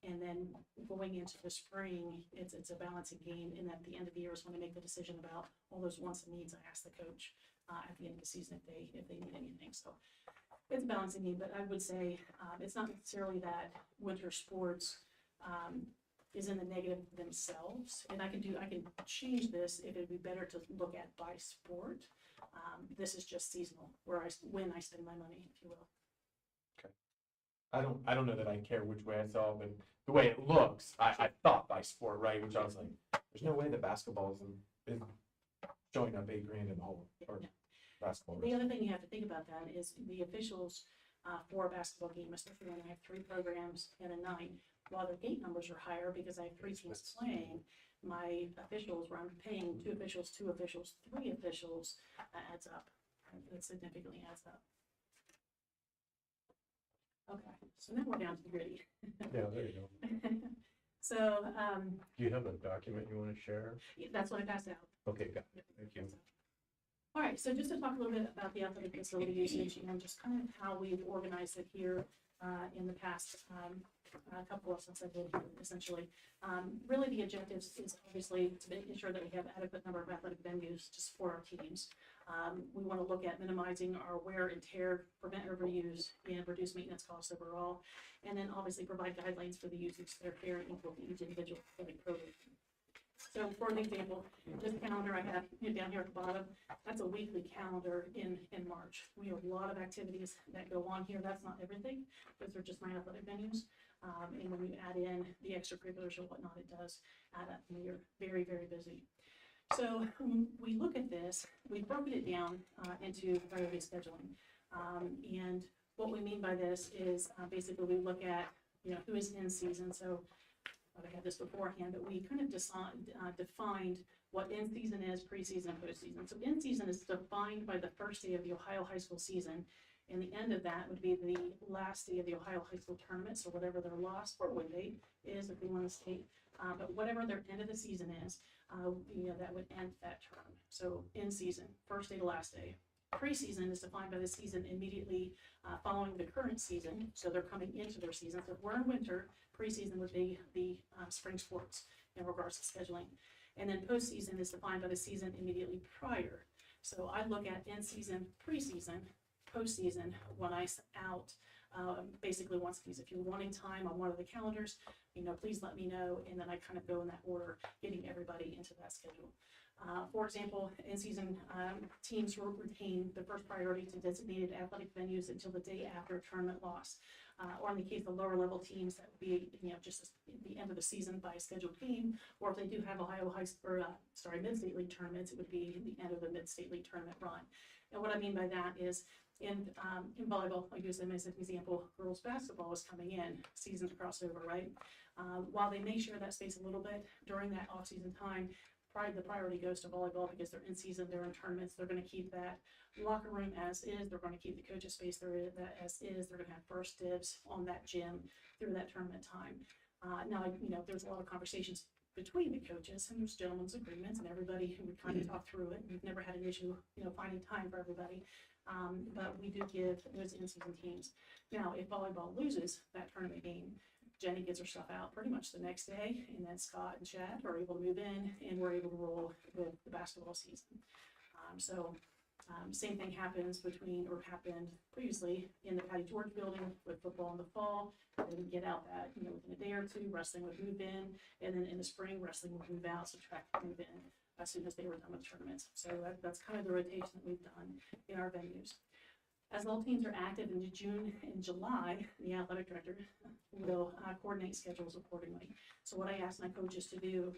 And then going into the spring, it's a balancing game. And at the end of the year is when I make the decision about all those wants and needs. I ask the coach at the end of the season if they need anything. So it's a balancing game, but I would say it's not necessarily that winter sports is in the negative themselves. And I can change this if it'd be better to look at by sport. This is just seasonal, when I spend my money, if you will. I don't know that I care which way I saw, but the way it looks, I thought by sport, right? Which I was like, there's no way that basketball is showing up $8 grand in the hole or basketball. The other thing you have to think about that is the officials for a basketball game, especially when I have 3 programs and a night, while their gate numbers are higher because I have 3 teams playing, my officials, where I'm paying 2 officials, 3 officials, adds up. It significantly adds up. Okay, so now we're down to the gritty. Yeah, there you go. So, Do you have a document you want to share? that's what I passed out. Okay, got it. Thank you. All right, so just to talk a little bit about the athletic facility usage and just kind of how we've organized it here in the past couple of since I've been here, essentially. Really, the objective is obviously to make sure that we have adequate number of athletic venues to support our teams. We want to look at minimizing our wear and tear, prevent overuse, and reduce maintenance costs overall. And then obviously provide guidelines for the usage that are fair and equal to each individual athletic program. So for an example, this calendar I have down here at the bottom, that's a weekly calendar in March. We have a lot of activities that go on here. That's not everything. Those are just my athletic venues. And when you add in the extracurriculars or whatnot, it does add up. And we're very, very busy. So when we look at this, we've broken it down into priority scheduling. And what we mean by this is basically we look at, who is in season. So I had this beforehand, but we kind of defined what in season is, preseason, and postseason. So in season is defined by the first day of the Ohio high school season, and the end of that would be the last day of the Ohio high school tournament. So whatever their loss or win date is, if they won the state, but whatever their end of the season is, that would end that term. So in season, first day to last day. Preseason is defined by the season immediately following the current season, so they're coming into their season. So if we're in winter, preseason would be the spring sports in regards to scheduling. And then postseason is defined by the season immediately prior. So I look at in-season, preseason, postseason when I out basically once these. If you're wanting time on one of the calendars, please let me know, and then I kind of go in that order, getting everybody into that schedule. For example, in-season teams will retain the first priority to designated athletic venues until the day after a tournament loss. Or in the case of lower level teams, that would be just at the end of the season by a scheduled game. Or if they do have Ohio mid-state league tournaments, it would be the end of the mid-state league tournament run. And what I mean by that is in volleyball, I use them as an example. Girls basketball is coming in, seasons crossover, right? While they may share that space a little bit during that off-season time, the priority goes to volleyball because they're in season, they're in tournaments, they're going to keep that locker room as is, they're going to keep the coaches space there as is, they're going to have first dibs on that gym through that tournament time. Now, there's a lot of conversations between the coaches, and there's gentlemen's agreements, and everybody would kind of talk through it. We've never had an issue, finding time for everybody. But we do give those in-season teams. Now, if volleyball loses that tournament game, Jenny gets her stuff out pretty much the next day, and then Scott and Chad are able to move in, and we're able to roll with the basketball season. Same thing happened previously in the Patty George building with football in the fall. They would get out that, within a day or two, wrestling would move in, and then in the spring, wrestling would move out, so track would move in as soon as they were done with tournaments. So that's kind of the rotation that we've done in our venues. As all teams are active in June and July, the athletic director will coordinate schedules accordingly. So what I ask my coaches to do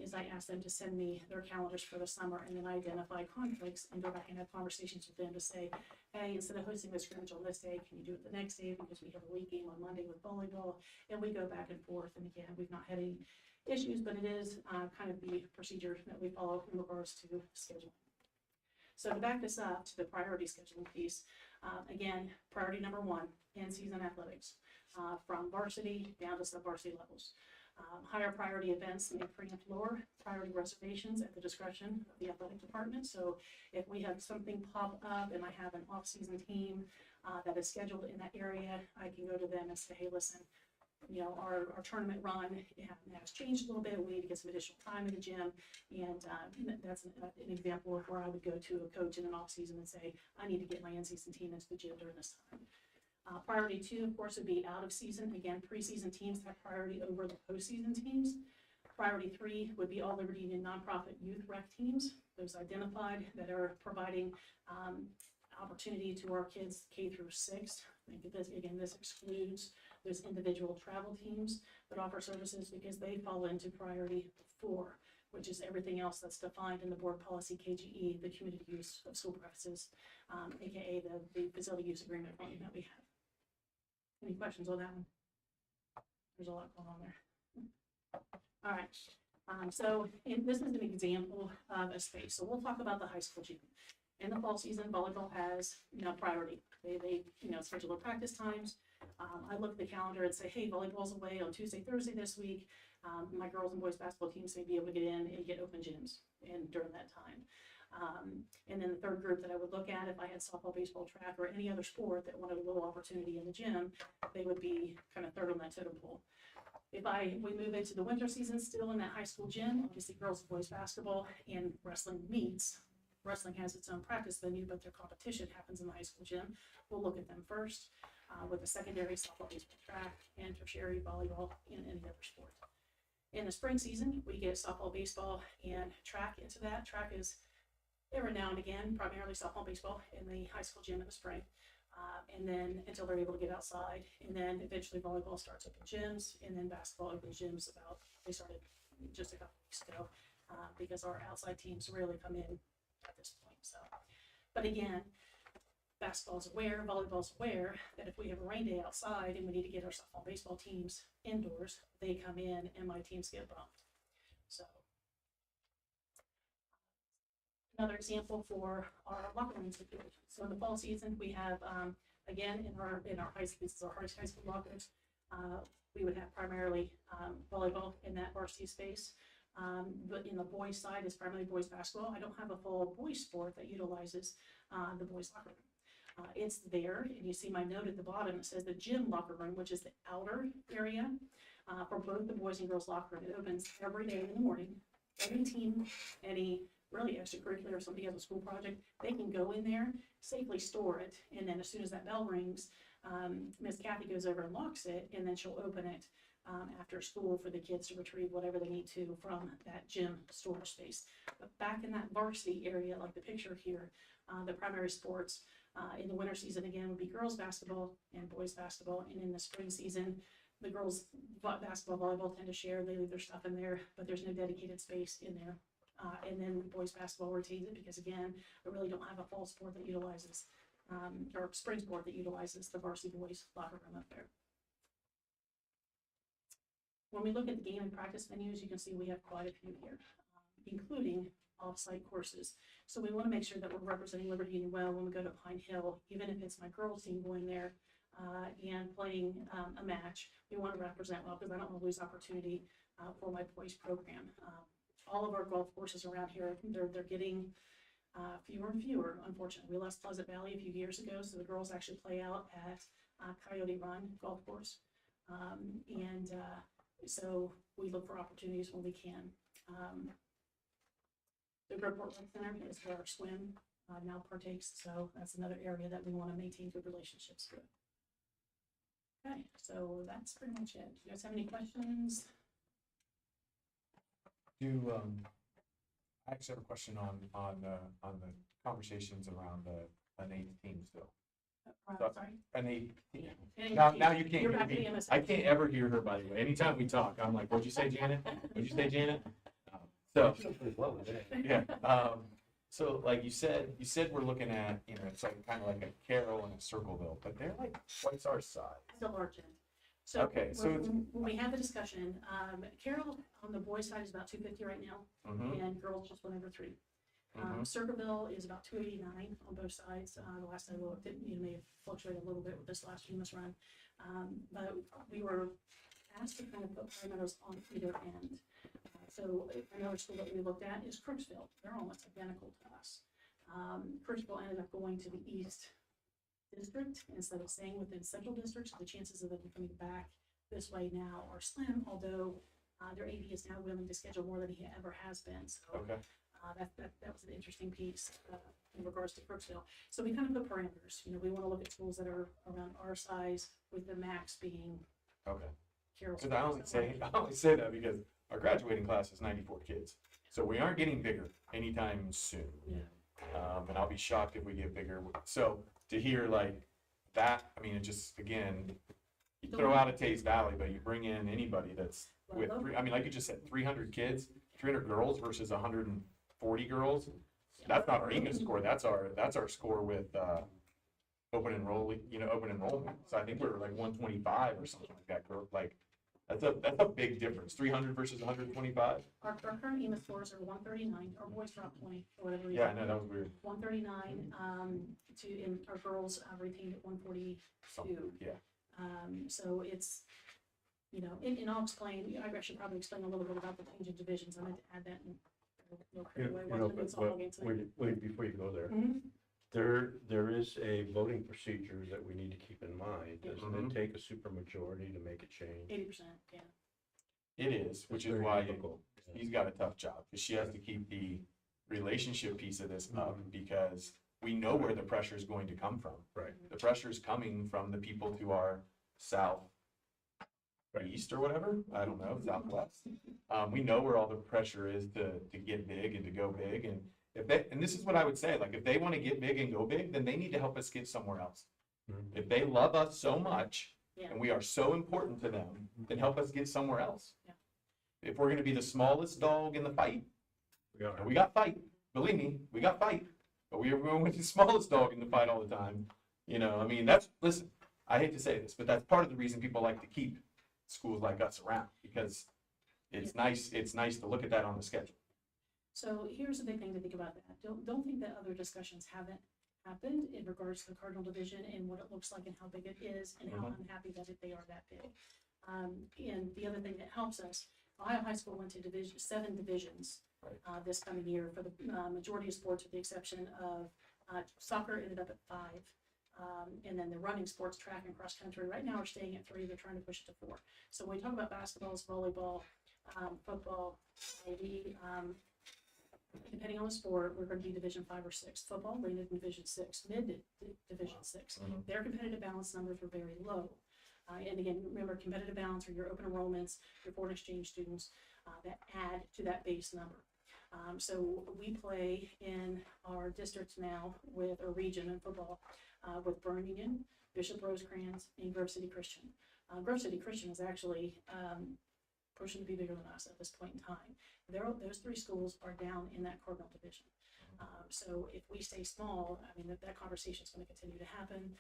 is I ask them to send me their calendars for the summer, and then I identify conflicts and go back and have conversations with them to say, hey, instead of hosting the scrimmage on this day, can you do it the next day, because we have a league game on Monday with volleyball, and we go back and forth, and again, we've not had any issues, but it is kind of the procedure that we follow in regards to scheduling. So to back this up to the priority scheduling piece, again, priority number one, in-season athletics, from varsity down to sub-varsity levels. Higher priority events may preempt lower priority reservations at the discretion of the athletic department. So if we have something pop up and I have an off-season team that is scheduled in that area, I can go to them and say, hey, listen, you know, our tournament run has changed a little bit. We need to get some additional time in the gym. And that's an example of where I would go to a coach in an off-season and say, I need to get my in-season team into the gym during this time. Priority two, of course, would be out of season. Again, preseason teams have priority over the postseason teams. Priority three would be all Liberty Union nonprofit youth rec teams, those identified that are providing opportunity to our kids K through 6. This excludes those individual travel teams that offer services because they fall into priority 4, which is everything else that's defined in the board policy KGE, the community use of school premises, aka the facility use agreement that we have. Any questions on that one? There's a lot going on there. All right. This is an example of a space. So we'll talk about the high school gym. In the fall season, volleyball has, priority. They schedule their practice times. I look at the calendar and say, hey, volleyball's away on Tuesday, Thursday this week. My girls and boys basketball teams may be able to get in and get open gyms during that time. And then the third group that I would look at, if I had softball, baseball, track, or any other sport that wanted a little opportunity in the gym, they would be kind of third on that totem pole. If we move into the winter season, still in that high school gym, obviously girls and boys basketball and wrestling meets. Wrestling has its own practice venue, but their competition happens in the high school gym. We'll look at them first, with the secondary softball, baseball, track, and tertiary volleyball, and any other sport. In the spring season, we get softball, baseball, and track into that. Track is every now and again, primarily softball, baseball in the high school gym in the spring. And then until they're able to get outside, and then eventually volleyball starts open gyms, and then basketball open gyms they started just a couple weeks ago, because our outside teams rarely come in at this point. So, but again, basketball's aware, volleyball's aware that if we have a rain day outside and we need to get our softball, baseball teams indoors, they come in and my teams get bumped. So another example for our locker room situation. So in the fall season, we have, again, in our high school, this is our high school lockers, we would have primarily volleyball in that varsity space. But in the boys side is primarily boys basketball. I don't have a full boys sport that utilizes the boys locker room. It's there, and you see my note at the bottom. It says the gym locker room, which is the outer area for both the boys and girls locker room. It opens every day in the morning. Every team, any really extracurricular, or somebody has a school project, they can go in there, safely store it, and then as soon as that bell rings, Miss Kathy goes over and locks it, and then she'll open it after school for the kids to retrieve whatever they need to from that gym storage space. But back in that varsity area, like the picture here, the primary sports in the winter season again would be girls basketball and boys basketball, and in the spring season, the girls basketball, volleyball tend to share. They leave their stuff in there, but there's no dedicated space in there. And then boys basketball retains it because again, I really don't have a fall sport that utilizes, or spring sport that utilizes the varsity boys locker room up there. When we look at the game and practice venues, you can see we have quite a few here, including off-site courses. So we want to make sure that we're representing Liberty Union well when we go to Pine Hill, even if it's my girls team going there and playing a match. We want to represent well because I don't want to lose opportunity for my boys program. All of our golf courses around here, they're getting fewer and fewer, unfortunately. We lost Pleasant Valley a few years ago, so the girls actually play out at Coyote Run Golf Course. So we look for opportunities when we can. The Groveport Rec Center is where our swim now partakes, so that's another area that we want to maintain good relationships with. Okay, so that's pretty much it. Do you guys have any questions? I actually have a question on the conversations around an 8th team still. Sorry. An 8th team. Any Now team. you can't You're hear back to me. the MSA. I can't ever hear her, by the way. Anytime we talk, I'm like, what'd you say, Janet? What'd you say, Janet? So, Pretty well with that. yeah, so like you said we're looking at, you know, it's like kind of like a Carroll and a Circleville, but they're like twice our size. Still large end. So Okay, so it's- when we had the discussion, Carroll on the boys' side is about 250 right now, Mm-hmm, and girls just went over 3. mm-hmm, Circleville is about 289 on both sides. The last I looked, it may have fluctuated a little bit with this last FEMA's run. But we were asked to kind of put parameters on either end. So another school that we looked at is Crooksville. They're almost identical to us. Crooksville ended up going to the East District instead of staying within Central District. So the chances of them coming back this way now are slim, although their AD is now willing to schedule more than he ever has been. So okay, that was an interesting piece in regards to Crooksville. So we kind of put parameters. You know, we want to look at schools that are around our size, with the max being okay. Carroll. Because I only say that because our graduating class is 94 kids. So we aren't getting bigger anytime soon. Yeah. And I'll be shocked if we get bigger. So to hear like that, I mean, it just, again, you throw out a Taze Valley, but you bring in anybody that's with I mean, like you just said, 300 kids, 300 girls versus 140 girls. That's not our English score. That's our score with open enrollment. So I think we're like 125 or something like that. Like that's a big difference. 300 versus 125. Our current EMA scores are 139. Our boys dropped 20 for whatever reason. Yeah, I know that was weird. 139 and our girls retained at 142. Something, yeah. So it's, you know, and I'll explain, I should probably explain a little bit about the change of divisions. I meant to add that in. Wait, before you go there, Mhm. there is a voting procedure that we need to keep in mind. Doesn't Mhm. it take a supermajority to make a change? 80%, yeah. It is, which It's is very why difficult. he's got a tough job because she has to keep the relationship piece of this up because we know where the pressure is going to come from. Right. The pressure is coming from the people to our south east or whatever. I don't know, southwest. We know where all the pressure is to get big and to go big. And and this is what I would say, like if they want to get big and go big, then they need to help us get somewhere else. Mhm. If they love us so much Yeah. and we are so important to them, then help us get somewhere else. Yeah. If we're going to be the smallest dog in the fight, We are. and we got fight, believe me, we got fight, but we are going with the smallest dog in the fight all the time. You know, I mean, listen, I hate to say this, but that's part of the reason people like to keep schools like us around because it's nice to look at that on the schedule. So here's the big thing to think about that. Don't think that other discussions haven't happened in regards to the Cardinal Division and what it looks like and how big it is and how unhappy that they are that big. And the other thing that helps us, Ohio High School went to 7 divisions this coming year for the majority of sports, with the exception of soccer ended up at 5. And then the running sports, track and cross country, right now are staying at 3. They're trying to push it to 4. So when we talk about basketballs, volleyball, football, maybe, depending on the sport, we're going to be Division 5 or 6. Football landed in Division 6, Division 6. Their competitive balance numbers were very low. And again, remember, competitive balance are your open enrollments, your foreign exchange students that add to that base number. So we play in our districts now with a region in football with Burn Union, Bishop Rosecrans, and Grove City Christian. Grove City Christian is actually pushing to be bigger than us at this point in time. Those 3 schools are down in that Cardinal Division. So if we stay small, I mean, that conversation is going to continue to happen.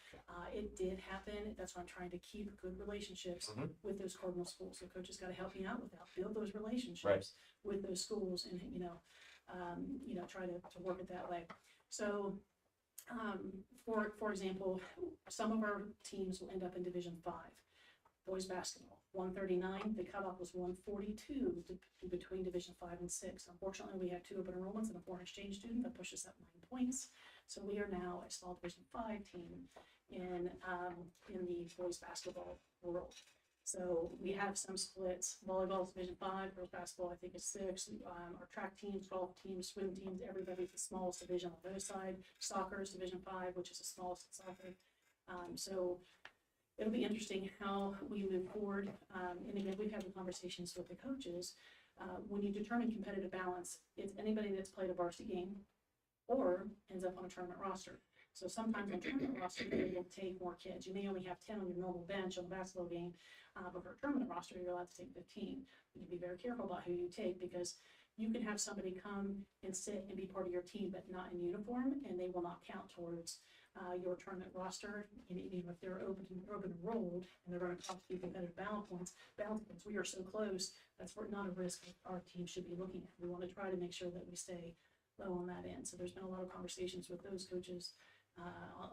It did happen. That's why I'm trying to keep good relationships with those Cardinal schools. So coaches got to help me out with that, build those relationships with those schools, and try to work it that way. So, for example, some of our teams will end up in Division 5. Boys basketball, 139. The cutoff was 142 between Division 5 and 6. Unfortunately, we had 2 open enrollments and a foreign exchange student that pushed us up 9 points. So we are now a small Division 5 team in the boys basketball world. So we have some splits. Volleyball is Division 5. Girls basketball, I think, is 6. Our track teams, golf teams, swim teams, everybody's the smallest division on their side. Soccer is Division 5, which is the smallest in soccer. So it'll be interesting how we move forward. And again, we've had the conversations with the coaches. When you determine competitive balance, it's anybody that's played a varsity game or ends up on a tournament roster. So sometimes on tournament roster, they will take more kids. You may only have 10 on your normal bench on a basketball game, but for a tournament roster, you're allowed to take 15. You need to be very careful about who you take because You can have somebody come and sit and be part of your team, but not in uniform, and they will not count towards your tournament roster. And even if they're open enrolled and they're going to cost you competitive balance points, we are so close. That's not a risk that our team should be looking at. We want to try to make sure that we stay low on that end. So there's been a lot of conversations with those coaches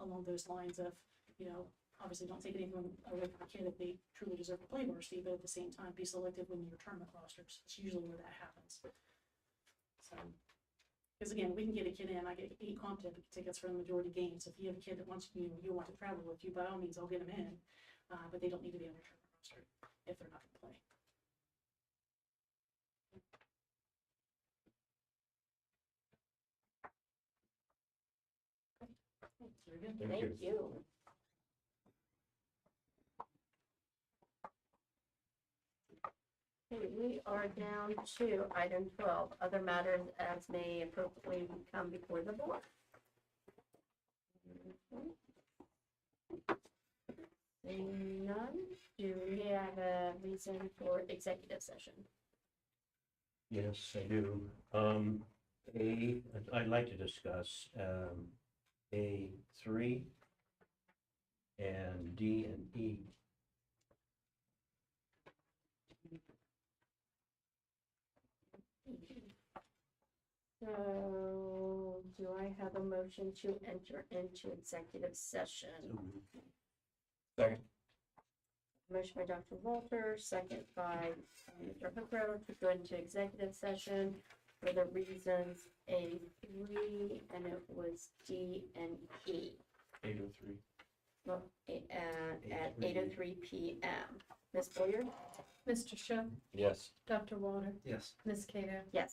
along those lines of, obviously don't take anything away from a kid if they truly deserve to play varsity, but at the same time, be selective when your tournament rosters. It's usually where that happens. So, because again, we can get a kid in, I get 8 comp tickets for the majority games. If you have a kid that wants you want to travel with you, by all means, I'll get them in, but they don't need to be on your tournament roster if they're not going to play. Very good. Thank you. Okay, we are down to item 12, other matters as may appropriately come before the board. Seeing none, do we have a reason for executive session? Yes, I do. I'd like to discuss A3 and D and E. So, do I have a motion to enter into executive session? Second. Motion by Dr. Walter, second by Mr. Hookrowder to go into executive session for the reasons A3, and it was D and E. 8:03. Well, at 8:03 p.m. Ms. Boyer? Mr. Schiff, Yes. Dr. Walter, Yes. Ms. Cato, Yes.